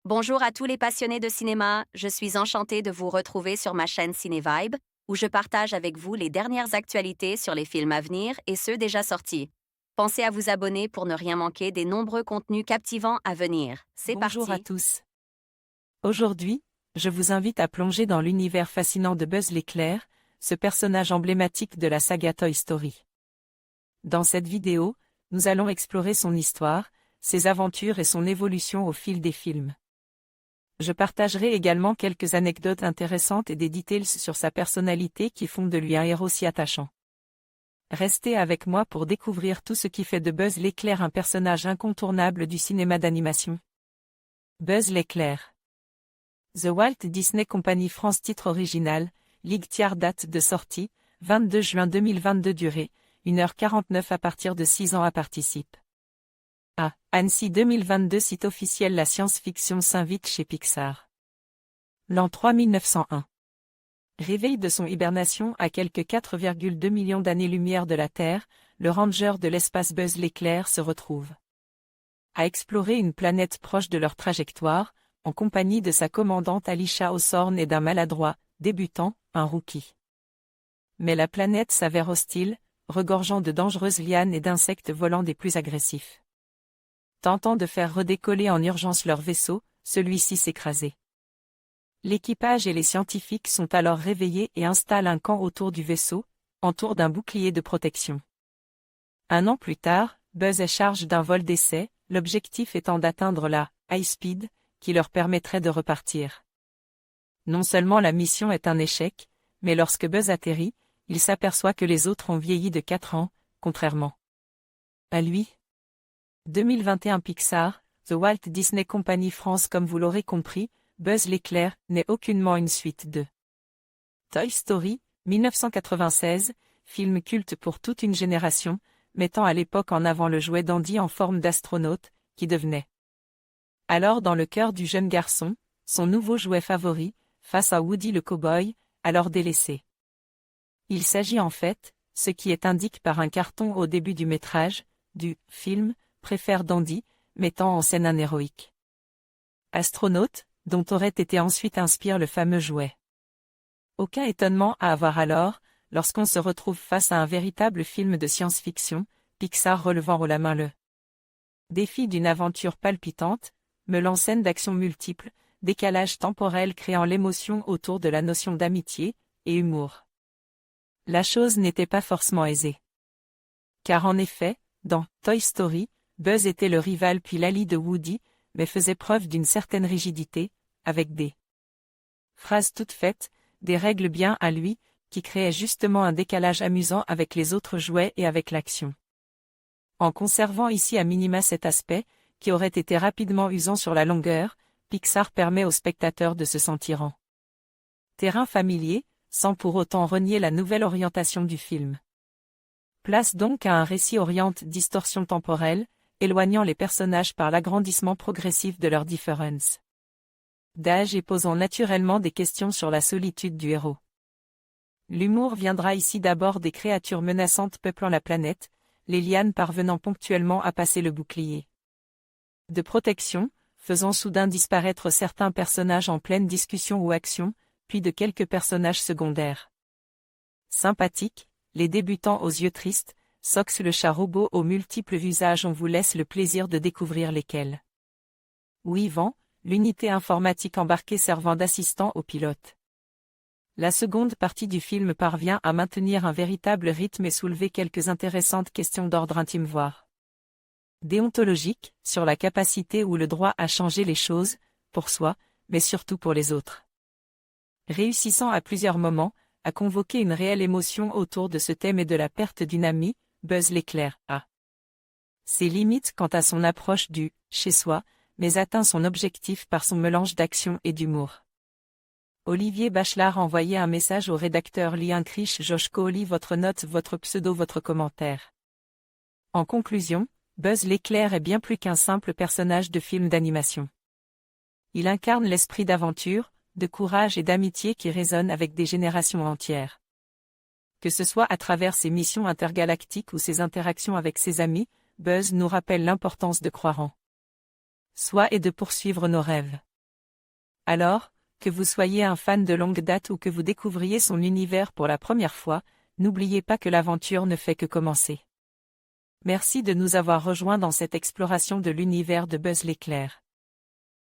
Bonjour à tous les passionnés de cinéma, je suis enchantée de vous retrouver sur ma chaîne CinéVibe, où je partage avec vous les dernières actualités sur les films à venir et ceux déjà sortis. Pensez à vous abonner pour ne rien manquer des nombreux contenus captivants à venir. C'est Bonjour à parti! tous. Aujourd'hui, je vous invite à plonger dans l'univers fascinant de Buzz l'éclair, ce personnage emblématique de la saga Toy Story. Dans cette vidéo, nous allons explorer son histoire, ses aventures et son évolution au fil des films. Je partagerai également quelques anecdotes intéressantes et des details sur sa personnalité qui font de lui un héros si attachant. Restez avec moi pour découvrir tout ce qui fait de Buzz l'éclair un personnage incontournable du cinéma d'animation. Buzz l'éclair. The Walt Disney Company France. Titre original, Lightyear. Date de sortie, 22 juin 2022. Durée, 1h49. À partir de 6 ans. À participe. À Annecy 2022. Site officiel. La science-fiction s'invite chez Pixar. L'an 3901. Réveil de son hibernation à quelques 4,2 millions d'années-lumière de la Terre, le ranger de l'espace Buzz l'éclair se retrouve à explorer une planète proche de leur trajectoire, en compagnie de sa commandante Alicia Hawthorne et d'un maladroit, débutant, un rookie. Mais la planète s'avère hostile, regorgeant de dangereuses lianes et d'insectes volants des plus agressifs. Tentant de faire redécoller en urgence leur vaisseau, celui-ci s'écrasait. L'équipage et les scientifiques sont alors réveillés et installent un camp autour du vaisseau, entouré d'un bouclier de protection. Un an plus tard, Buzz est chargé d'un vol d'essai, l'objectif étant d'atteindre la « high speed », qui leur permettrait de repartir. Non seulement la mission est un échec, mais lorsque Buzz atterrit, il s'aperçoit que les autres ont vieilli de 4 ans, contrairement à lui. 2021 Pixar, The Walt Disney Company France. Comme vous l'aurez compris, Buzz l'éclair n'est aucunement une suite de Toy Story, 1996, film culte pour toute une génération, mettant à l'époque en avant le jouet d'Andy en forme d'astronaute, qui devenait alors dans le cœur du jeune garçon, son nouveau jouet favori, face à Woody le cow-boy, alors délaissé. Il s'agit en fait, ce qui est indiqué par un carton au début du métrage, du film, préfère d'Andy, mettant en scène un héroïque astronaute, dont aurait été ensuite inspiré le fameux jouet. Aucun étonnement à avoir alors, lorsqu'on se retrouve face à un véritable film de science-fiction, Pixar relevant haut la main le défi d'une aventure palpitante, mêlant scènes d'action multiples, décalage temporel créant l'émotion autour de la notion d'amitié, et humour. La chose n'était pas forcément aisée. Car en effet, dans Toy Story, Buzz était le rival puis l'allié de Woody, mais faisait preuve d'une certaine rigidité, avec des phrases toutes faites, des règles bien à lui, qui créaient justement un décalage amusant avec les autres jouets et avec l'action. En conservant ici à minima cet aspect, qui aurait été rapidement usant sur la longueur, Pixar permet aux spectateurs de se sentir en terrain familier, sans pour autant renier la nouvelle orientation du film. Place donc à un récit oriente distorsion temporelle, éloignant les personnages par l'agrandissement progressif de leurs différences d'âge et posant naturellement des questions sur la solitude du héros. L'humour viendra ici d'abord des créatures menaçantes peuplant la planète, les lianes parvenant ponctuellement à passer le bouclier de protection, faisant soudain disparaître certains personnages en pleine discussion ou action, puis de quelques personnages secondaires sympathiques, les débutants aux yeux tristes, Sox le chat robot aux multiples visages. On vous laisse le plaisir de découvrir lesquels. Weavant, l'unité informatique embarquée servant d'assistant au pilote. La seconde partie du film parvient à maintenir un véritable rythme et soulever quelques intéressantes questions d'ordre intime voire déontologique, sur la capacité ou le droit à changer les choses, pour soi, mais surtout pour les autres. Réussissant à plusieurs moments, à convoquer une réelle émotion autour de ce thème et de la perte d'une amie, Buzz l'éclair a ses limites quant à son approche du « chez soi », mais atteint son objectif par son mélange d'action et d'humour. Olivier Bachelard envoyait un message au rédacteur Lian Krish Josh Kohli. Votre note, votre pseudo, votre commentaire. En conclusion, Buzz l'éclair est bien plus qu'un simple personnage de film d'animation. Il incarne l'esprit d'aventure, de courage et d'amitié qui résonne avec des générations entières. Que ce soit à travers ses missions intergalactiques ou ses interactions avec ses amis, Buzz nous rappelle l'importance de croire en soi et de poursuivre nos rêves. Alors, que vous soyez un fan de longue date ou que vous découvriez son univers pour la première fois, n'oubliez pas que l'aventure ne fait que commencer. Merci de nous avoir rejoints dans cette exploration de l'univers de Buzz l'éclair.